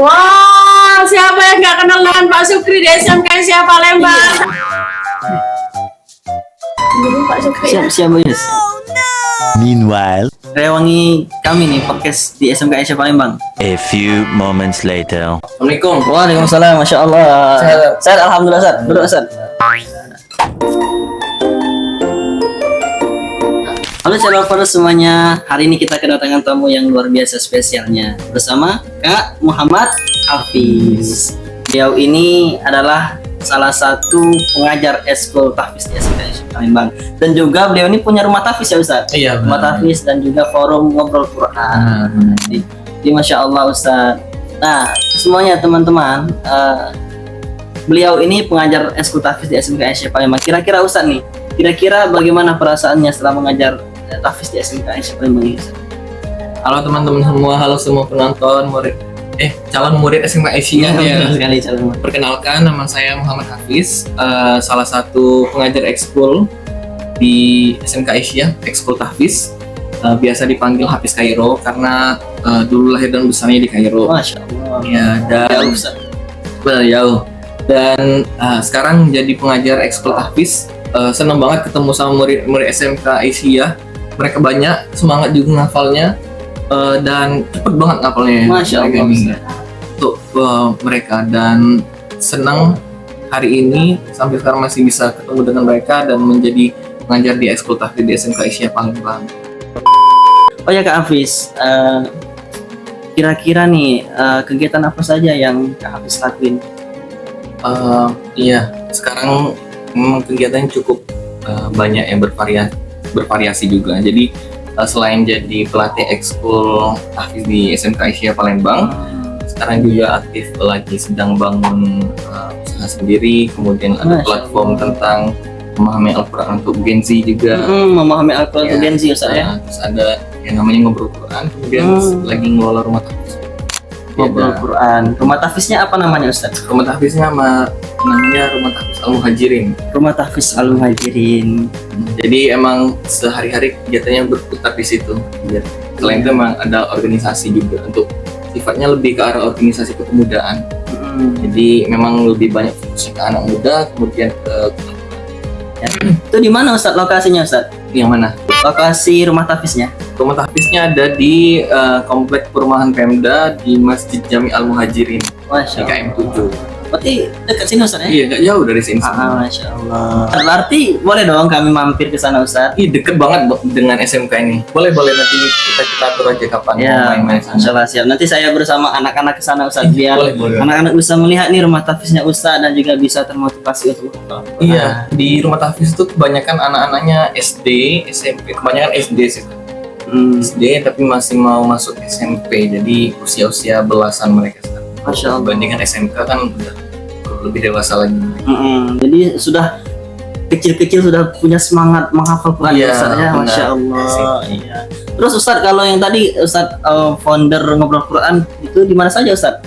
Wah, siapa yang nggak kenal dengan Pak Sukri di SMK Asia Palembang? Ini Pak Sukri. Siap Yus. Meanwhile, Rewangi kami nih podcast di SMK Asia Palembang. a few moments later. Assalamualaikum. Waalaikumsalam. Masya Allah. Ustaz, alhamdulillah Ustaz. Duduk Ustaz. Halo sahabat Farus semuanya. Hari ini kita kedatangan tamu yang luar biasa spesialnya bersama Kak Muhammad Hafiz. Beliau ini adalah salah satu pengajar eskul tahfiz di SMK Asia Palembang, dan juga beliau ini punya rumah tahfiz ya Ustaz. Iya, Rumah tahfiz dan juga forum ngobrol Quran. Jadi Masya Allah Ustaz. Nah semuanya teman-teman, beliau ini pengajar eskul tahfiz di SMK Asia Palembang. Kira-kira Ustaz nih, kira-kira bagaimana perasaannya setelah mengajar tahfiz di SMK Asia Palembang ini? Halo teman-teman semua, halo semua penonton, calon murid SMK Asia ya. Sekali calon. Perkenalkan, nama saya Muhammad Hafiz, salah satu pengajar ekskul di SMK Asia, ekskul tahfiz. Biasa dipanggil Hafiz Kairo karena dulu lahir dan besarnya di Kairo. Masya Allah. Ya, dan jauh. Dan sekarang jadi pengajar ekskul tahfiz. Senang banget ketemu sama murid-murid SMK Asia. Mereka banyak, semangat juga ngafalnya, dan cepet banget ngafalnya. Masya Allah. Untuk mereka, dan senang hari ini sampai sekarang masih bisa ketemu dengan mereka dan menjadi pengajar di ekskul tahfiz di SMK Asia Palembang. Oh ya Kak Hafiz, kira-kira nih kegiatan apa saja yang Kak Hafiz lakuin? Iya, sekarang memang kegiatannya cukup banyak yang bervariasi juga. Jadi selain jadi pelatih ekskul tahfiz di SMK Asia Palembang, sekarang juga aktif lagi sedang bangun usaha sendiri. Kemudian ada platform tentang memahami Al-Quran untuk Gen Z juga. Memahami Al-Quran untuk Gen Z Ustaz ya. Terus ada yang namanya ngobrol Quran. Kemudian lagi ngelola rumah tahfiz. Ngobrol Quran. Rumah tahfiznya apa namanya Ustaz? Rumah tahfiznya namanya Rumah Tahfiz Al-Muhajirin. Rumah tahfiz Al-Muhajirin. Jadi emang sehari-hari kegiatannya berputar di situ. Selain itu emang ada organisasi juga, untuk sifatnya lebih ke arah organisasi kepemudaan. Jadi memang lebih banyak fokusnya ke anak muda, kemudian ke Itu di mana Ustaz lokasinya Ustaz? yang mana? Lokasi rumah tahfiznya? Rumah tahfiznya ada di komplek perumahan Pemda di Masjid Jami Al-Muhajirin Masya di KM7. Berarti dekat sini Ustaz ya? Iya, nggak jauh dari sini. Masya Allah. Berarti boleh dong kami mampir ke sana Ustaz? Ih, deket banget dengan SMK ini. Boleh nanti kita atur aja kapan Ya, mau main-main sana. Masya Allah siap. Nanti saya bersama anak-anak ke sana Ustaz, biar Boleh. anak-anak bisa melihat nih rumah tahfiznya Ustaz dan juga bisa termotivasi untuk Iya, di rumah tahfiz itu kebanyakan anak-anaknya SD, SMP, kebanyakan SD sih. SD tapi masih mau masuk SMP, jadi usia-usia belasan mereka sekarang. Masya Allah. Dibandingkan SMK kan udah lebih dewasa lagi. Jadi sudah kecil-kecil sudah punya semangat menghafal Quran Iya, Ustaz ya, benar. Masya Allah. Iya. Terus Ustaz, kalau yang tadi Ustaz founder ngobrol Quran itu di mana saja Ustaz?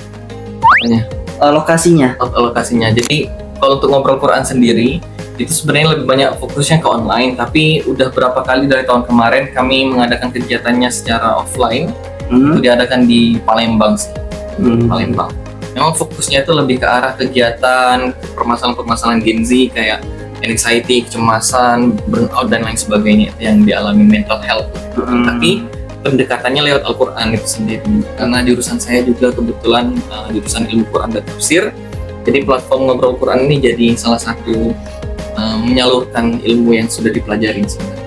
Apanya? Lokasinya? Lokasinya. Jadi kalau untuk ngobrol Quran sendiri itu sebenarnya lebih banyak fokusnya ke online, tapi udah berapa kali dari tahun kemarin kami mengadakan kegiatannya secara offline. Itu diadakan di Palembang sih. Palembang. Memang fokusnya itu lebih ke arah kegiatan permasalahan-permasalahan Gen Z kayak anxiety, kecemasan, burnout dan lain sebagainya yang dialami mental health. Tapi pendekatannya lewat Al-Quran itu sendiri. Karena jurusan saya juga kebetulan jurusan ilmu Quran dan tafsir. Jadi platform ngobrol Quran ini jadi salah satu menyalurkan ilmu yang sudah dipelajari sebenarnya.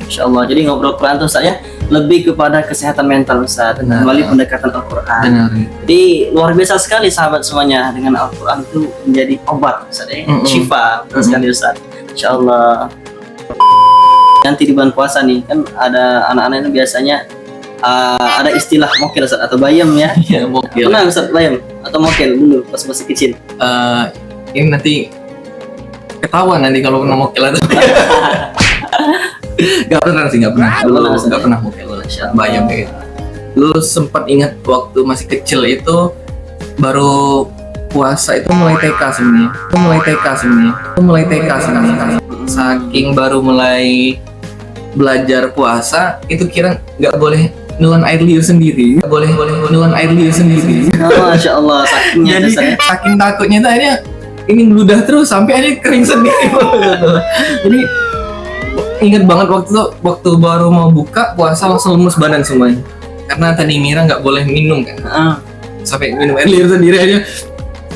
Insya Allah. Jadi ngobrol Quran itu Ustaz ya lebih kepada kesehatan mental Ustaz, kembali pendekatan Al-Quran. Benar. Jadi luar biasa sekali sahabat semuanya, dengan Al-Quran itu menjadi obat Ustaz ya, syifa sekali Ustaz. Insya Allah. Nanti di bulan puasa nih kan ada anak-anak itu biasanya ada istilah mokel Ustaz atau bayam ya. Iya, mokel. Pernah Ustaz bayam atau mokel dulu pas masih kecil? Ini nanti ketahuan nanti kalau pernah mokel itu. Gak pernah sih, gak pernah mokel. Bayang kayak gitu. Dulu sempat ingat waktu masih kecil itu baru puasa itu mulai TK sebenarnya. Saking baru mulai belajar puasa itu kira nggak boleh nelan air liur sendiri. Nggak boleh nelan air liur sendiri. Oh, Masya Allah, sakitnya Jadi Ustaz ya. saking takutnya tuh akhirnya ini ngeludah terus sampai akhirnya kering sendiri. Jadi ingat banget waktu baru mau buka puasa langsung lemes badan semuanya. Karena tadi Mira nggak boleh minum kan. Ah, Sampai minum air liur sendiri aja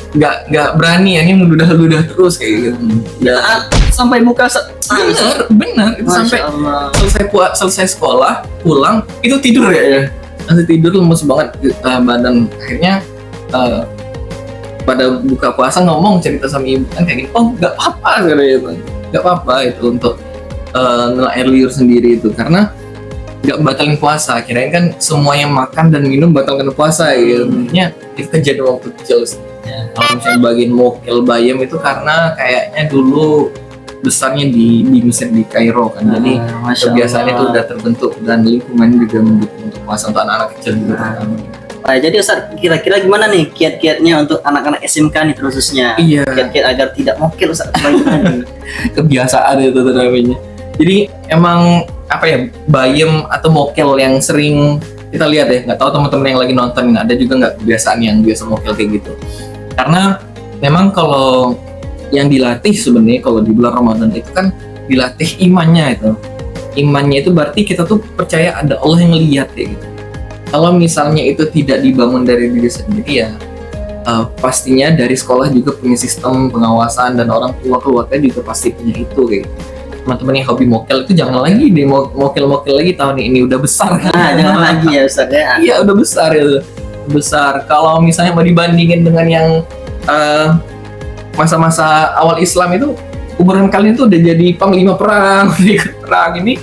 nggak berani, ini meludah-ludah terus kayak gitu. saat sampai buka Bener itu sampai Masya Allah. selesai sekolah pulang itu tidur ya, nanti tidur lemes banget badan. Akhirnya pada buka puasa ngomong cerita sama ibu kan kayak gini, oh nggak apa-apa katanya itu, nggak apa-apa itu untuk nela air liur sendiri itu karena nggak batalin puasa. Kirain kan semua yang makan dan minum batalkan puasa gitu. Sebenarnya itu kejadian waktu kecil. Kalau misalnya bagian mokel bayam itu karena kayaknya dulu besarnya di Mesir di Kairo kan, jadi Masya kebiasaan itu Allah. udah terbentuk dan lingkungan juga mendukung untuk puasa untuk anak-anak kecil juga. Jadi Ustaz, kira-kira gimana nih kiat-kiatnya untuk anak-anak SMK nih khususnya? Iya. Kiat-kiat agar tidak mokel Ustaz. Bagaimana nih? Kebiasaan itu namanya. Jadi emang apa ya, bayem atau mokel yang sering kita lihat ya, nggak tahu teman-teman yang lagi nonton ada juga nggak kebiasaan yang biasa mokel kayak gitu. Karena memang kalau yang dilatih sebenarnya kalau di bulan Ramadan itu kan dilatih imannya itu. Imannya itu berarti kita tuh percaya ada Allah yang lihat ya gitu. Kalau misalnya itu tidak dibangun dari diri sendiri ya pastinya dari sekolah juga punya sistem pengawasan dan orang tua keluarga juga pasti punya itu kayak gitu. Teman-teman yang hobi mokel itu jangan lagi di mokel-mokel lagi tahun ini udah besar kan. Jangan lagi ya Ustaz ya. Iya udah besar itu besar. Kalau misalnya mau dibandingin dengan yang masa-masa awal Islam itu umuran kalian tuh udah jadi panglima perang, ikut perang. Ini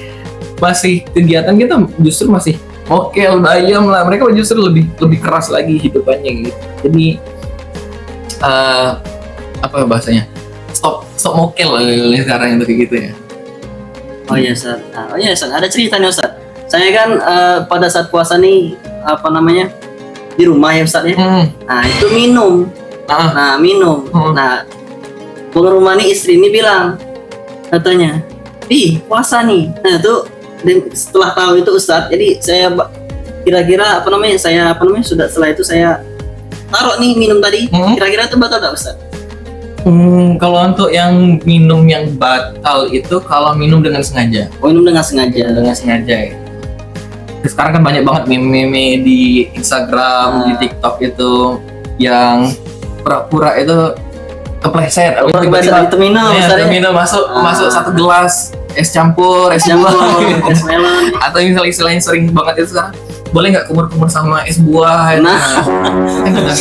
masih kegiatan kita justru masih mokel bayam lah. Mereka justru lebih keras lagi hidupannya gitu. Jadi apa bahasanya, stop mokel sekarang itu kayak gitu ya. Oh iya Ustaz. Oh iya Ustaz, ada cerita nih Ustaz. Saya kan pada saat puasa nih apa namanya di rumah ya Ustaz ya. Nah itu minum. Minum. Nah penghuni rumah nih istri ini bilang katanya, puasa nih. Nah itu dan setelah tahu itu Ustaz, jadi saya kira-kira sudah setelah itu saya taruh nih minum tadi. Kira-kira itu batal tak Ustaz? Kalau untuk yang minum yang batal itu kalau minum dengan sengaja. Oh minum dengan sengaja. Dengan sengaja ya. Sekarang kan banyak banget meme-meme di Instagram, di TikTok itu yang pura-pura itu kepleset. Tiba-tiba itu minum, ya, minum masuk satu gelas es campur, es buah, es melon. atau misalnya istilahnya sering banget itu sekarang, boleh nggak kumur-kumur sama es buah? Udah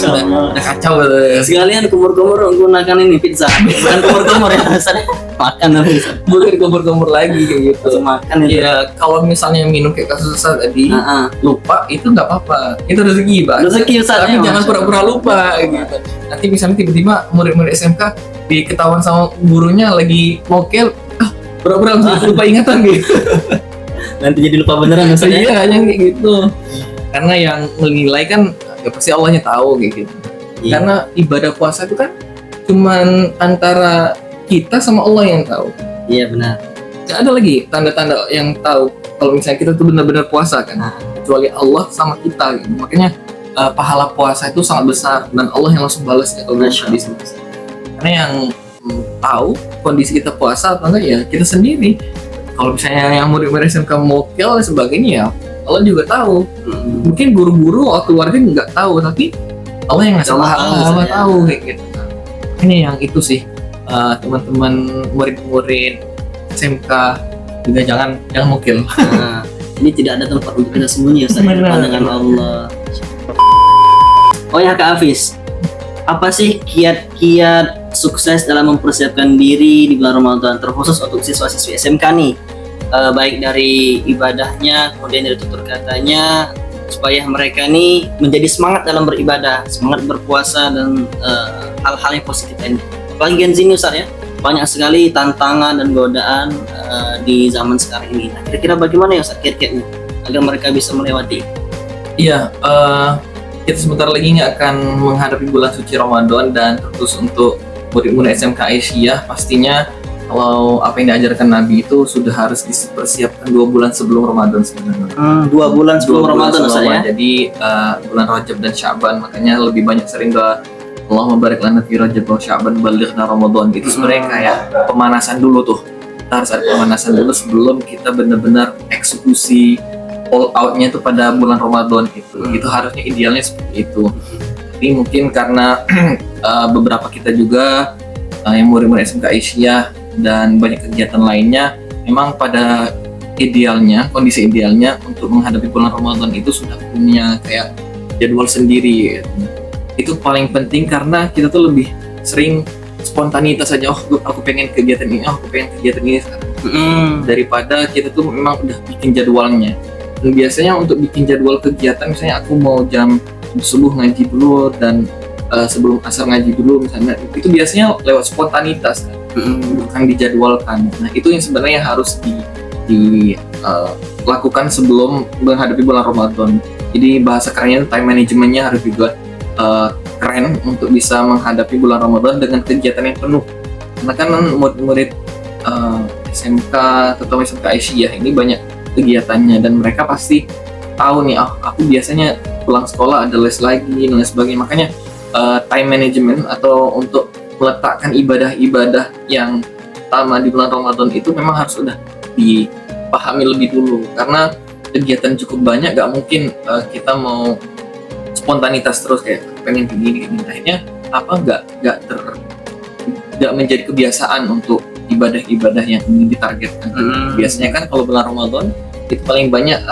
kacau gitu. Sekalian kumur-kumur menggunakan ini pizza, bukan kumur-kumur ya Ustaz. Makan tapi Bukan kumur-kumur lagi kayak gitu. makan itu. Ya kalau misalnya minum kayak kasus Ustaz tadi, lupa itu nggak apa-apa, itu rezeki Pak. Rezeki Ustaz. Tapi ya, jangan Masya pura-pura Allah. lupa gitu. Nanti misalnya tiba-tiba murid-murid SMK diketahuan sama gurunya lagi mokel, pura-pura langsung lupa ingatan gitu. Nanti jadi lupa beneran Ustaz ya. Iya, hanya kayak gitu. Karena yang menilai kan ya pasti Allahnya tahu kayak gitu. Iya. Karena ibadah puasa itu kan cuman antara kita sama Allah yang tahu. Iya benar. Gak ada lagi tanda-tanda yang tahu kalau misalnya kita tuh benar-benar puasa kan, kecuali Allah sama kita gitu. Makanya pahala puasa itu sangat besar dan Allah yang langsung balasnya kalau Masya di sini. Karena yang tahu kondisi kita puasa atau enggak ya kita sendiri. Kalau misalnya yang murid-murid SMK mokel dan sebagainya ya Allah juga tahu. Mungkin guru-guru atau keluarga nggak tahu, tapi Allah yang ngasih Allah tahu, tahu, Allah ya. tahu kayak gitu. Ini yang itu sih teman-teman murid-murid SMK juga jangan mokel. Nah, ini tidak ada tempat untuk kita sembunyi Ustaz. Benar. Pandangan Allah. Oh ya Kak Hafiz, apa sih kiat-kiat sukses dalam mempersiapkan diri di bulan Ramadan, terkhusus untuk siswa-siswi SMK nih, baik dari ibadahnya, kemudian dari tutur katanya, supaya mereka nih menjadi semangat dalam beribadah, semangat berpuasa dan hal-hal yang positif ini. Apalagi Gen Z ini Ustaz ya, banyak sekali tantangan dan godaan di zaman sekarang ini. Nah, kira-kira bagaimana ya Ustaz kiat-kiatnya agar mereka bisa melewati? Iya, kita sebentar lagi akan menghadapi bulan suci Ramadan dan terus untuk murid-murid SMK Aisyah pastinya kalau apa yang diajarkan Nabi itu sudah harus dipersiapkan 2 bulan sebelum Ramadan sebenarnya. 2 bulan sebelum 2 bulan Ramadan Ustaz ya. Jadi bulan Rajab dan Sya'ban, makanya lebih banyak sering doa Allahumma barik lana fi Rajab wa Sya'ban balighna Ramadan. Itu sebenarnya kayak pemanasan dulu tuh. Kita harus ada pemanasan dulu sebelum kita benar-benar eksekusi all out-nya itu pada bulan Ramadan itu. Itu harusnya idealnya seperti itu. Tapi mungkin karena beberapa kita juga yang murid-murid SMK Aisyah dan banyak kegiatan lainnya, memang pada idealnya, kondisi idealnya untuk menghadapi bulan Ramadan itu sudah punya kayak jadwal sendiri. Itu paling penting karena kita tuh lebih sering spontanitas saja. Aku pengen kegiatan ini, aku pengen kegiatan ini sekarang. Daripada kita tuh memang udah bikin jadwalnya. Dan biasanya untuk bikin jadwal kegiatan, misalnya aku mau jam subuh ngaji dulu dan sebelum asar ngaji dulu misalnya, itu biasanya lewat spontanitas kan, bukan dijadwalkan. Nah itu yang sebenarnya harus dilakukan sebelum menghadapi bulan Ramadan. Jadi bahasa kerennya time managementnya harus juga keren untuk bisa menghadapi bulan Ramadan dengan kegiatan yang penuh. Karena kan murid-murid SMK atau SMK Aisyah ini banyak kegiatannya dan mereka pasti tahu nih, aku biasanya pulang sekolah ada les lagi dan lain sebagainya. Makanya time management atau untuk meletakkan ibadah-ibadah yang utama di bulan Ramadan itu memang harus sudah dipahami lebih dulu, karena kegiatan cukup banyak, gak mungkin kita mau spontanitas terus kayak pengen gini. Akhirnya gak menjadi kebiasaan untuk ibadah-ibadah yang ingin ditargetkan. Biasanya kan kalau bulan Ramadan itu paling banyak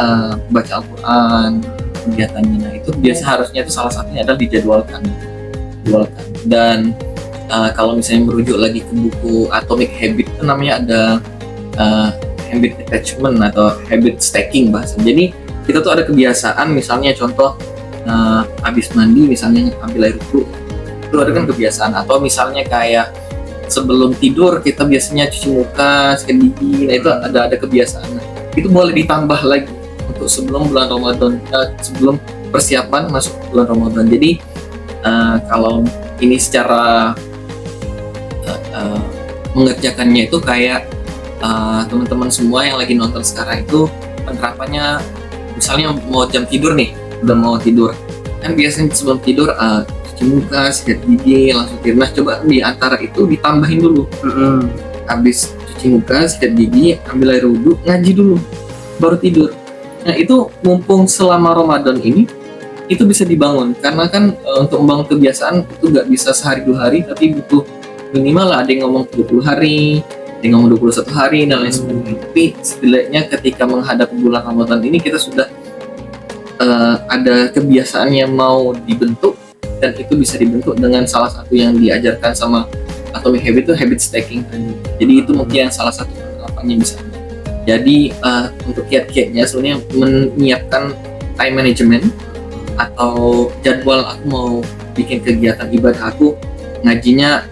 baca Al-Quran kegiatannya. Nah itu biasa harusnya itu salah satunya adalah dijadwalkan. Dan kalau misalnya merujuk lagi ke buku Atomic Habit, itu namanya ada habit attachment atau habit stacking bahasa. Jadi kita tuh ada kebiasaan, misalnya contoh habis mandi misalnya ambil air wudhu, itu ada kan kebiasaan. Atau misalnya kayak sebelum tidur kita biasanya cuci muka, sikat gigi, nah itu ada kebiasaan. Nah, itu boleh ditambah lagi untuk sebelum bulan Ramadan, sebelum persiapan masuk bulan Ramadan. Jadi kalau ini secara mengerjakannya itu kayak teman-teman semua yang lagi nonton sekarang itu penerapannya, misalnya mau jam tidur nih, udah mau tidur kan biasanya sebelum tidur cuci muka, sikat gigi, langsung tidur. Nah coba di antara itu ditambahin dulu, habis cuci muka, sikat gigi, ambil air wudhu, ngaji dulu, baru tidur. Nah itu mumpung selama Ramadan ini itu bisa dibangun, karena kan untuk membangun kebiasaan itu nggak bisa sehari 2 hari, tapi butuh minimal lah, ada yang ngomong 20 hari, ada yang ngomong 21 hari dan lain sebagainya. Tapi setidaknya ketika menghadapi bulan Ramadan ini kita sudah ada kebiasaan yang mau dibentuk, dan itu bisa dibentuk dengan salah satu yang diajarkan sama Atomic Habit itu habit stacking tadi. Jadi itu mungkin yang salah satu penerapannya bisa. Jadi untuk kiat-kiatnya sebenarnya menyiapkan time management atau jadwal, aku mau bikin kegiatan ibadah aku ngajinya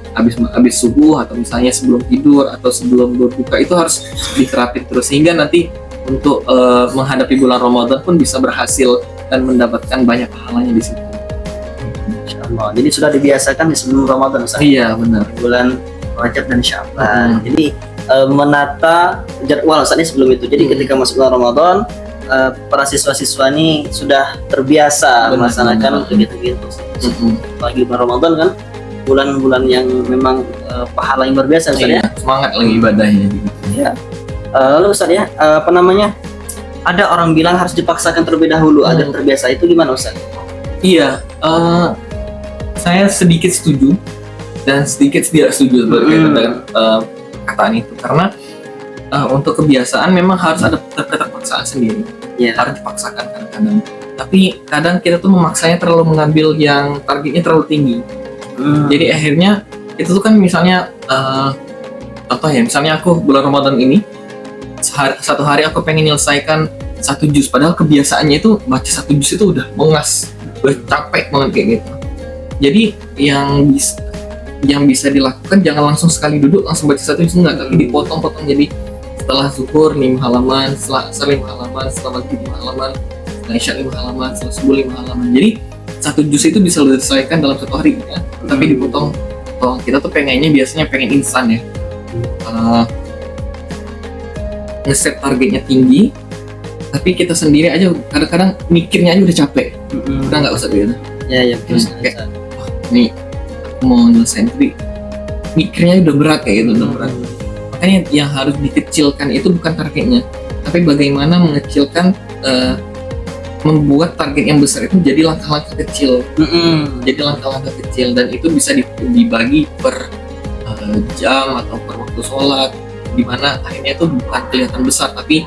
habis subuh atau misalnya sebelum tidur atau sebelum berbuka, itu harus diterapin terus sehingga nanti untuk menghadapi bulan Ramadan pun bisa berhasil dan mendapatkan banyak pahalanya di situ. Insyaallah. Jadi sudah dibiasakan di sebelum Ramadan, Ustaz. Iya benar. Bulan Rajab dan Sya'ban. Jadi menata jadwal Ustaz ini sebelum itu. Jadi ketika masuk bulan Ramadan, para siswa-siswa ini sudah terbiasa melaksanakan kegiatan-kegiatan. Lagi bulan Ramadan kan, bulan-bulan yang memang pahala yang luar biasa, Ustaz ya. Semangat lagi ibadahnya. Ya. Lalu Ustaz ya, ada orang bilang harus dipaksakan terlebih dahulu agar terbiasa, itu gimana Ustaz? Iya, saya sedikit setuju dan sedikit tidak setuju berkaitan dengan kataan itu, karena untuk kebiasaan memang harus ada keterpaksaan sendiri. Harus dipaksakan kadang-kadang. Tapi kadang kita tuh memaksanya terlalu mengambil yang targetnya terlalu tinggi. Jadi akhirnya itu tuh kan misalnya contoh ya, misalnya aku bulan Ramadan ini satu hari aku pengen menyelesaikan 1 juz, padahal kebiasaannya itu baca 1 juz itu udah mengas, udah capek banget kayak gitu. Jadi yang bisa dilakukan jangan langsung sekali duduk langsung baca 1 juz, enggak, tapi dipotong-potong. Jadi setelah zuhur 5 halaman, setelah asar 5 halaman, setelah maghrib 5 halaman, setelah isya 5 halaman, setelah subuh 5 halaman. Jadi 1 juz itu bisa diselesaikan dalam 1 hari ya, tapi dipotong. Kita tuh pengennya biasanya pengen instan ya. ngeset targetnya tinggi, tapi kita sendiri aja kadang-kadang mikirnya aja udah capek. Udah nggak usah gitu. Ya betul. Kayak, nih aku mau nyelesain, tapi mikirnya udah berat kayak gitu, udah berat. Makanya yang harus dikecilkan itu bukan targetnya, tapi bagaimana mengecilkan, membuat target yang besar itu jadi langkah-langkah kecil. Jadi langkah-langkah kecil, dan itu bisa dibagi per jam atau per waktu sholat, dimana akhirnya itu bukan kelihatan besar tapi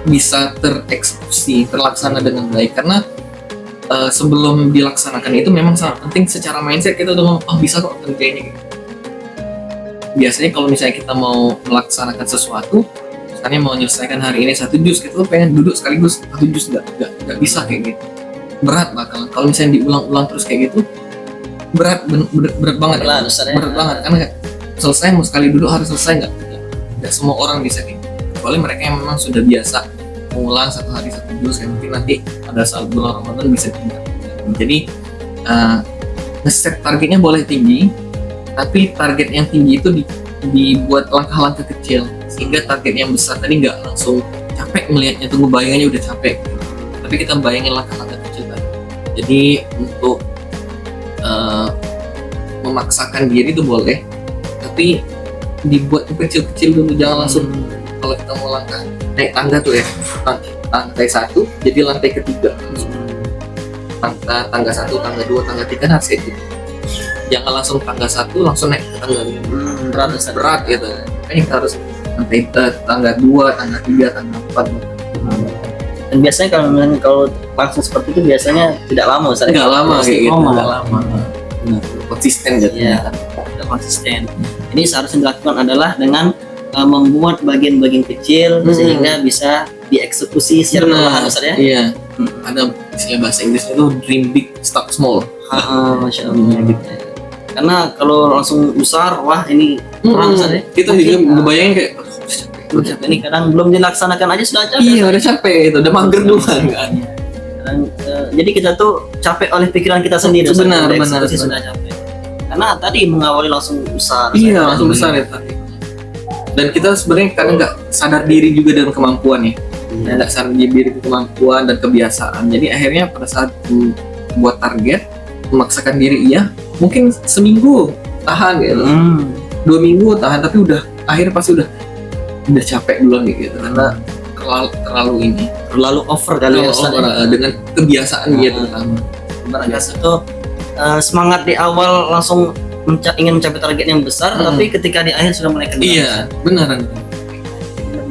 bisa tereksekusi, terlaksana dengan baik. Karena sebelum dilaksanakan itu memang sangat penting secara mindset kita udah ngomong, oh bisa kok kerjanya gitu. Biasanya kalau misalnya kita mau melaksanakan sesuatu, misalnya mau menyelesaikan hari ini 1 juz, kita tuh pengen duduk sekaligus 1 juz, nggak bisa kayak gitu. Berat bakalan kalau misalnya diulang-ulang terus kayak gitu, berat banget. Berat banget karena selesai mau sekali duduk harus selesai, nggak semua orang bisa kayak gitu. Kecuali mereka yang memang sudah biasa mengulang 1 hari 1 juz, yang mungkin nanti pada saat bulan Ramadan bisa tinggal. Jadi ngeset targetnya boleh tinggi, tapi target yang tinggi itu dibuat langkah-langkah kecil sehingga target yang besar tadi nggak langsung capek melihatnya, tunggu bayangannya udah capek gitu. Tapi kita bayangin langkah-langkah kecil tadi. Jadi untuk memaksakan diri itu boleh, tapi dibuat kecil-kecil dulu, jangan langsung. Kalau kita mau langkah naik tangga tuh ya, lantai 1 jadi lantai ketiga, tangga 1, tangga 2, tangga 3 harus kayak gitu. Jangan langsung tangga 1 langsung naik ke tangga 5, berat gitu. Kita harus lantai tangga 2, tangga 3, tangga 4. Dan biasanya kalau langsung seperti itu biasanya tidak lama, nggak lama kayak gitu, nggak lama. Konsisten jadinya. Tidak konsisten. Ini seharusnya dilakukan adalah dengan membuat bagian-bagian kecil sehingga bisa dieksekusi secara perlahan, Ustaz ya. Iya. Ada istilah bahasa Inggrisnya itu dream big, start small. Masya Allah gitu. Karena kalau langsung besar, wah ini kurang, Ustaz ya. Kita juga ngebayangin kayak ini kadang belum dilaksanakan aja sudah capek. Iya, udah capek itu, udah mager duluan kan. Jadi kita tuh capek oleh pikiran kita sendiri. Benar. Sudah capek. Karena tadi mengawali langsung besar. Iya, langsung besar ya tadi. Dan kita sebenarnya kadang nggak sadar diri juga dengan kemampuan ya. Nggak sadar diri kemampuan dan kebiasaan. Jadi akhirnya pada saat buat target, memaksakan diri iya, mungkin seminggu tahan gitu, 2 minggu tahan, tapi udah akhirnya pasti udah capek duluan gitu, karena terlalu over kali ya, dengan kebiasaan dia terutama. Barangkali itu semangat di awal langsung ingin mencapai target yang besar, tapi ketika di akhir sudah mulai kendala. Iya, benar.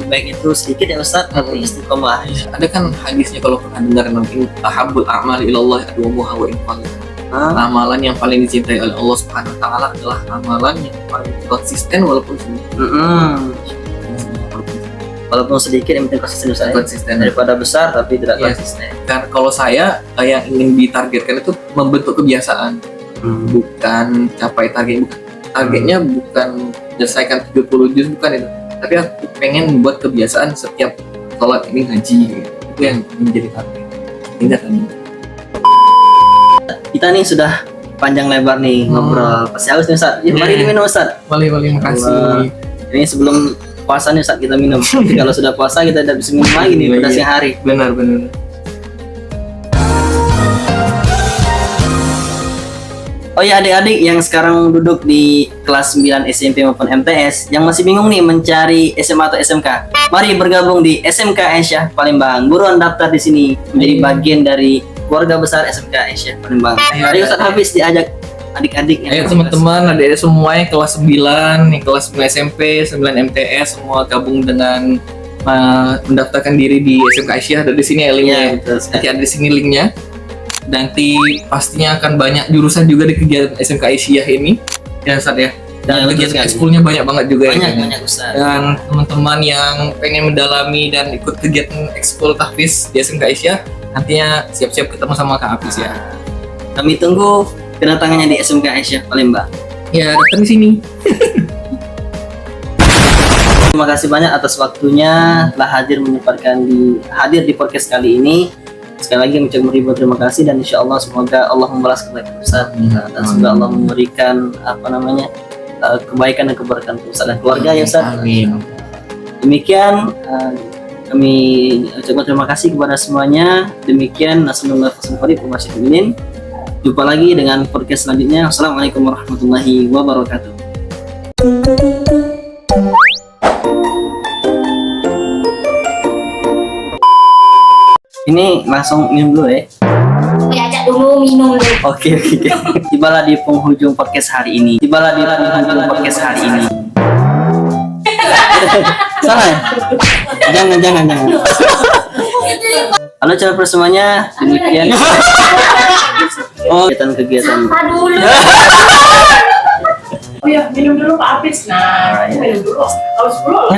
Baik itu sedikit ya Ustaz, tapi istiqomah. Ada kan hadisnya kalau pernah dengar, mungkin ahabbul a'mali ilallah adwamuha wa in. Amalan yang paling dicintai oleh Allah Subhanahu wa taala adalah amalan yang paling konsisten walaupun sedikit. Walaupun sedikit yang penting konsisten. Daripada besar tapi tidak konsisten. Dan kalau saya yang ingin ditargetkan itu membentuk kebiasaan. Bukan capai targetnya bukan selesaikan 30 juz, bukan itu, tapi aku pengen membuat kebiasaan setiap sholat ini ngaji gitu. Itu yang menjadi target. Ingat kan? Kita nih sudah panjang lebar nih ngobrol. Pasti haus nih Ustaz. Mari diminum Ustaz. Wali makasih. Ini sebelum puasa nih Ustaz kita minum. Kalau sudah puasa kita tidak bisa minum lagi nih pada siang hari. Benar. Oh ya adik-adik yang sekarang duduk di kelas 9 SMP maupun MTS yang masih bingung nih mencari SMA atau SMK, mari bergabung di SMK Aisyah Palembang. Buruan daftar di sini menjadi bagian dari keluarga besar SMK Aisyah Palembang. Ayo Ustaz Hafiz diajak adik-adik. Ayo teman-teman, adik-adik semuanya kelas 9, nih kelas 9 SMP, 9 MTS semua gabung dengan mendaftarkan diri di SMK Aisyah. Ada di sini ya linknya. Nanti ada di sini linknya. Nanti pastinya akan banyak jurusan juga di kegiatan SMK Aisyah ini ya Ustaz ya. Dan kegiatan ekskulnya banyak banget juga banyak Ustaz. Dan teman-teman yang pengen mendalami dan ikut kegiatan ekskul tahfiz di SMK Aisyah, nantinya siap-siap ketemu sama Kak Hafiz ya. Kami tunggu kedatangannya di SMK Aisyah Palembang. Ya, datang di sini. Terima kasih banyak atas waktunya telah hadir di podcast kali ini. Sekali lagi mengucapkan ribuan terima kasih, dan insya Allah semoga Allah membalas kebaikan Ustaz dan semoga Allah memberikan kebaikan dan keberkahan untuk Ustaz dan keluarga ya Ustaz. Amin. Demikian kami ucapkan terima kasih kepada semuanya. Demikian Nasrullah Fasulqarib Umasyi Mukminin. Jumpa lagi dengan podcast selanjutnya. Assalamualaikum warahmatullahi wabarakatuh. Ini langsung minum dulu ya. Ajak dulu minum dulu. Oke. Tibalah di penghujung podcast hari ini. Salah ya? Jangan. Halo calon semuanya, demikian. Kegiatan. Dulu. Oh ya, minum dulu Pak Apis. Nah, minum dulu. Harus dulu.